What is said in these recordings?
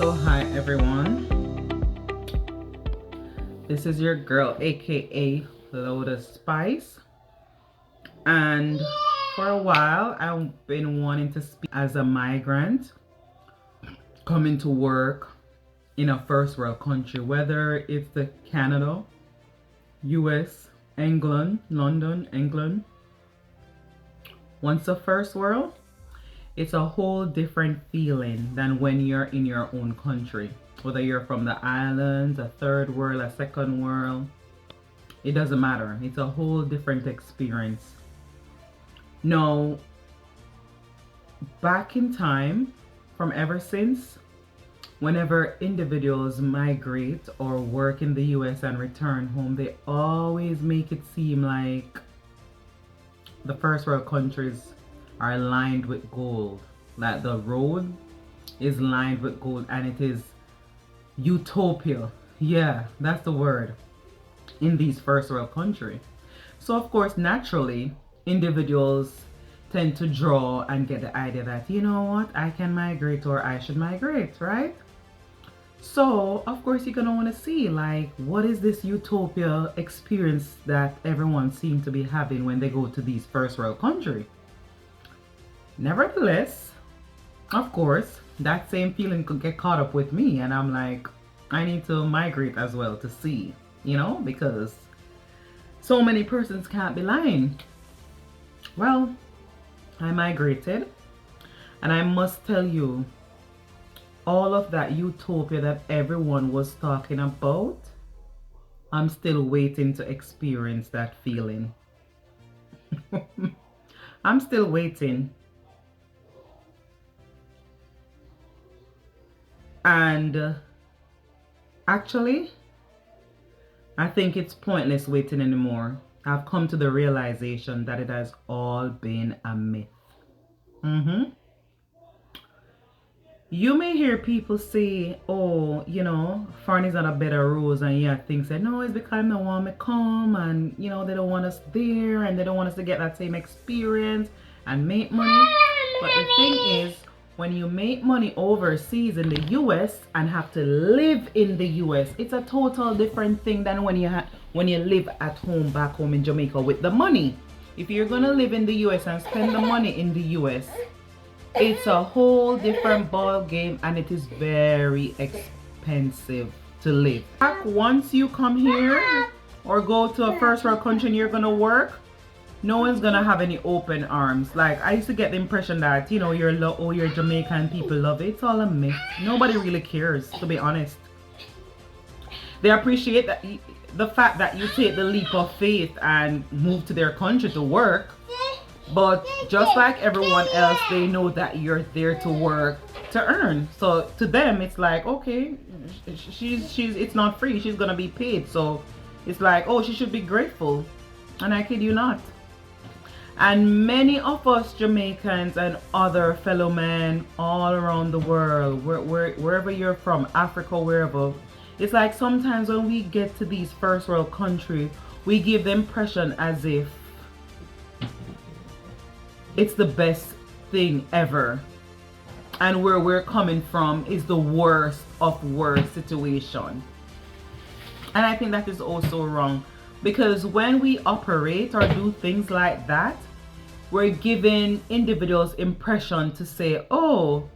So hi everyone, this is your girl aka Lotus Spice, and for a while I've been wanting to speak as a migrant coming to work in a first world country, whether it's the Canada, US, England, London, England. Once a first world, it's a whole different feeling than when you're in your own country. Whether you're from the islands, a third world, a second world, it doesn't matter. It's a whole different experience. Now, back in time, from ever since, whenever individuals migrate or work in the US and return home, they always make it seem like the first world countries are lined with gold. Like the road is lined with gold and it is utopia. Yeah, that's the word in these first world countries. So of course, naturally, individuals tend to draw and get the idea that, you know what, I can migrate or I should migrate, right? So of course you're gonna want to see, like, what is this utopia experience that everyone seems to be having when they go to these first world countries. Nevertheless, of course, that same feeling could get caught up with me, and I'm like, I need to migrate as well to see, because so many persons can't be lying. Well, I migrated, and I must tell you, all of that utopia that everyone was talking about, I'm still waiting to experience that feeling. I'm still waiting. And actually, I think it's pointless waiting anymore. I've come to the realization that it has all been a myth. You may hear people say, oh, foreign is not a bed of rose, and yeah, things say, no, it's because they don't want me come, and they don't want us there, and they don't want us to get that same experience and make money. But the thing is, when you make money overseas in the US and have to live in the US, it's a total different thing than when you live at home back home in Jamaica with the money. If you're gonna live in the US and spend the money in the US, it's a whole different ball game, and it is very expensive to live. Once you come here or go to a first world country and you're gonna work, no one's gonna have any open arms. Like, I used to get the impression that you're Jamaican, people love it. It's all a myth. Nobody really cares, to be honest. They appreciate that the fact that you take the leap of faith and move to their country to work, but just like everyone else, they know that you're there to work to earn. So to them, it's like, okay, she's it's not free, she's gonna be paid. So it's like, oh, she should be grateful. And I kid you not. And many of us Jamaicans and other fellow men all around the world, wherever you're from, Africa, wherever, it's like sometimes when we get to these first world countries, we give the impression as if it's the best thing ever, and where we're coming from is the worst of worst situation. And I think that is also wrong, because when we operate or do things like that, we're giving individuals impression to say, oh,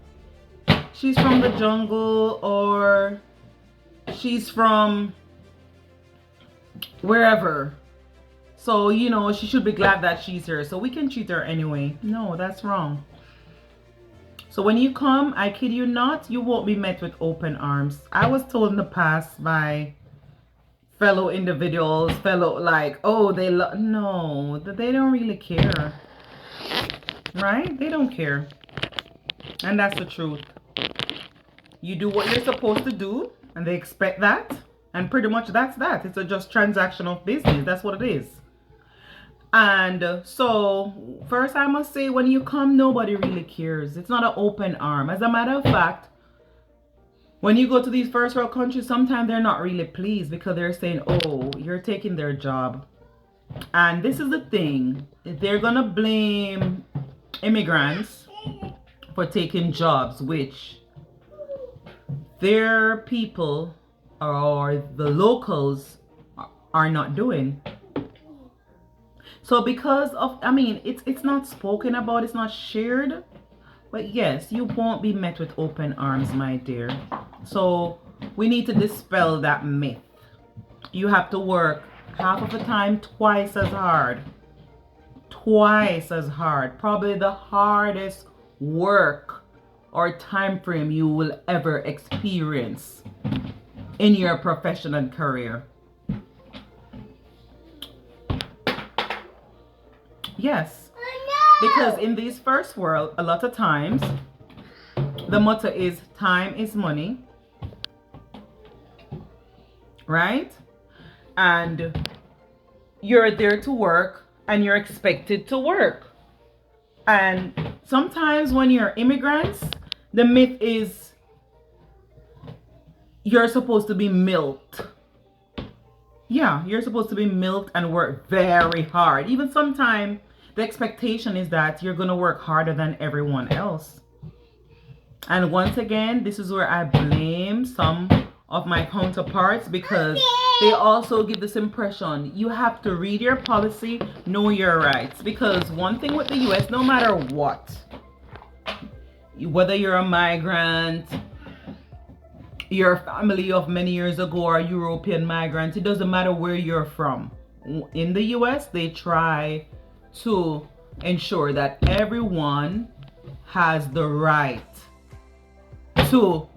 she's from the jungle, or she's from wherever, so she should be glad that she's here, so we can treat her anyway. No, that's wrong. So when you come, I kid you not, you won't be met with open arms. I was told in the past by fellow individuals, oh, no, they don't really care, right? They don't care. And that's the truth. You do what you're supposed to do, and they expect that, and pretty much that's that. It's just transactional business. That's what it is. And so first I must say, when you come, nobody really cares. It's not an open arm. As a matter of fact, when you go to these first world countries, sometimes they're not really pleased, because they're saying, oh, you're taking their job. And this is the thing, they're gonna blame immigrants for taking jobs, which their people or the locals are not doing. So because of, I mean, it's not spoken about, it's not shared, but yes, you won't be met with open arms, my dear. So we need to dispel that myth. You have to work half of the time twice as hard. Twice as hard. Probably the hardest work or time frame you will ever experience in your professional career. Yes. Because in this first world, a lot of times, the motto is time is money. Right? And you're there to work and you're expected to work. And sometimes when you're immigrants, the myth is you're supposed to be milked. Yeah, you're supposed to be milked and work very hard. Even sometimes the expectation is that you're going to work harder than everyone else. And once again, this is where I blame some of my counterparts, because they also give this impression you have to read your policy, know your rights. Because one thing with the US, no matter what, whether you're a migrant, you're a family of many years ago, or a European migrant, it doesn't matter where you're from. In the US, they try to ensure that everyone has the right to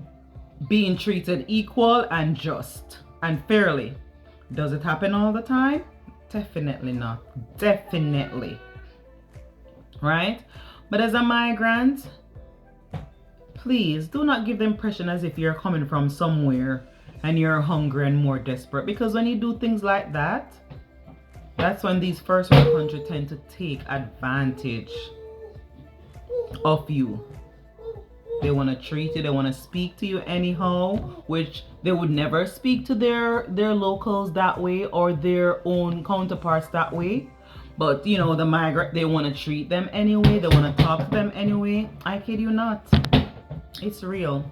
being treated equal and just and fairly. Does it happen all the time? Definitely not. Definitely. Right? But as a migrant, please do not give the impression as if you're coming from somewhere and you're hungry and more desperate. Because when you do things like that, that's when these first world countries tend to take advantage of you. They want to treat you, they want to speak to you anyhow, which they would never speak to their locals that way or their own counterparts that way. But you know, the migrant, they want to treat them anyway, they want to talk to them anyway. I kid you not. It's real.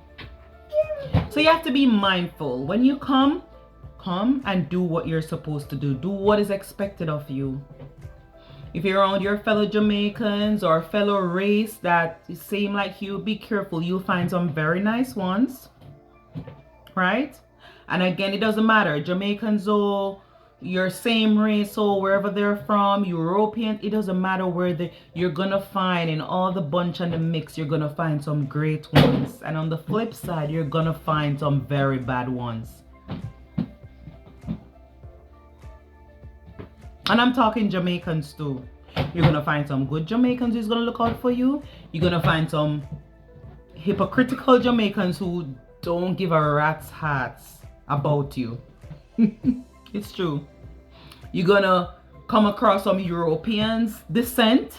So you have to be mindful. When you come and do what you're supposed to do. Do what is expected of you. If you're around your fellow Jamaicans or fellow race that seem like you, be careful. You'll find some very nice ones. Right? And again, it doesn't matter. Jamaicans or your same race or wherever they're from, European, it doesn't matter where you're gonna find in all the bunch and the mix, you're gonna find some great ones. And on the flip side, you're gonna find some very bad ones. And I'm talking Jamaicans too. You're gonna find some good Jamaicans who's gonna look out for you. You're gonna find some hypocritical Jamaicans who don't give a rat's hats about you. It's true. You're gonna come across some Europeans descent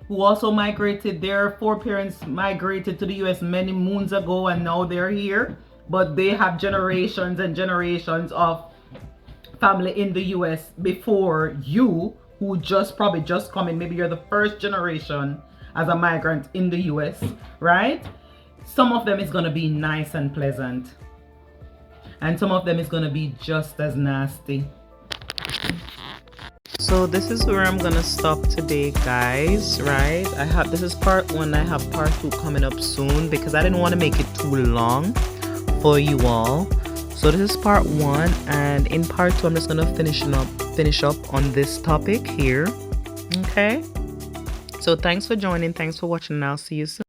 who also migrated. Their foreparents migrated to the US many moons ago and now they're here. But they have generations and generations of family in the US before you, who probably just come in. Maybe you're the first generation as a migrant in the US, right? Some of them is gonna be nice and pleasant, and some of them is gonna be just as nasty. So this is where I'm gonna stop today, guys, right? This is part 1. I have part 2 coming up soon because I didn't want to make it too long for you all. So this is part 1, and in part 2 I'm just gonna finish up on this topic here. Okay, so thanks for joining, thanks for watching, and I'll see you soon.